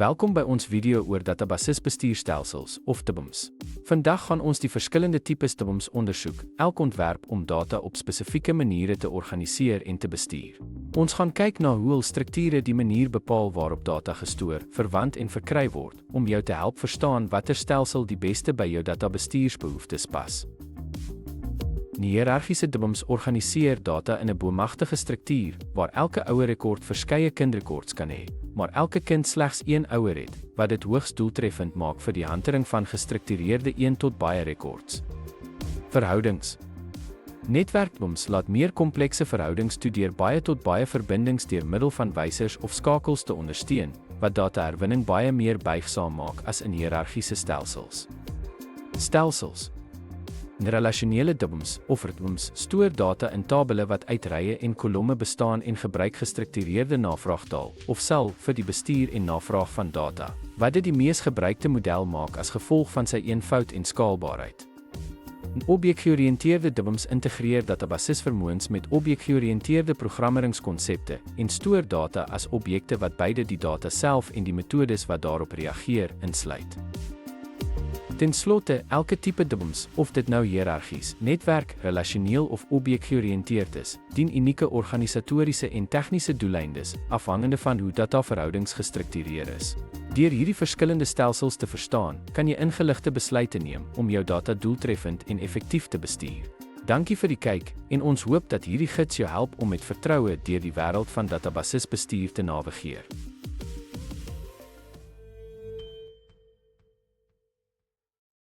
Welkom by ons video oor Databasis bestuurstelsels of DBMS. Vandag gaan ons die verskillende tipes DBMS ondersoek, elk ontwerp om data op spesifieke maniere te organiseer en te bestuur. Ons gaan kyk na hoe hul strukture die manier bepaal waarop data gestoor, verwant en verkry word, om jou te help verstaan watter stelsel die beste by jou databestuursbehoeftes pas. Die hiërargiese DBMS organiseer data in 'n boomagtige struktuur, waar elke ouer rekord verskeie kindrekords kan hê, maar elke kind slegs een ouer het, wat dit hoogs doeltreffend maak vir die hantering van gestruktureerde 1 tot baie rekords. Verhoudings. Netwerk-DBMS laat meer komplekse verhoudings toe deur baie tot baie verbindings deur middel van wysers of skakels te ondersteun, wat dataherwinning baie meer buigsaam maak as in hiërargiese stelsels. Stelsels. Relasionele DBMS of DBMS stoor data in tabelle wat uit rye en kolomme bestaan en gebruik gestruktureerde navraagtaal of SEL vir die bestuur en navraag van data, wat dit die mees gebruikte model maak as gevolg van sy eenvoud en skaalbaarheid. Objekgeoriënteerde DBMS integreer databasisvermoëns met objekgeoriënteerde programmeringskonsepte en stoor data as objekte wat beide die data self en die metodes wat daarop reageer insluit. Ten slotte, elke tipe DBMS, of dit nou hiërargies, netwerk, relasioneel of objekgeoriënteerd is, dien unieke organisatoriese en tegniese doeleindes, afhangende van hoe dataverhoudings gestruktureer is. Deur hierdie verskillende stelsels te verstaan, kan jy ingeligte besluite neem om jou data doeltreffend en effektief te bestuur. Dankie vir die kyk, en ons hoop dat hierdie gids jou help om met vertroue deur die wêreld van databasisbestuur te navigeer.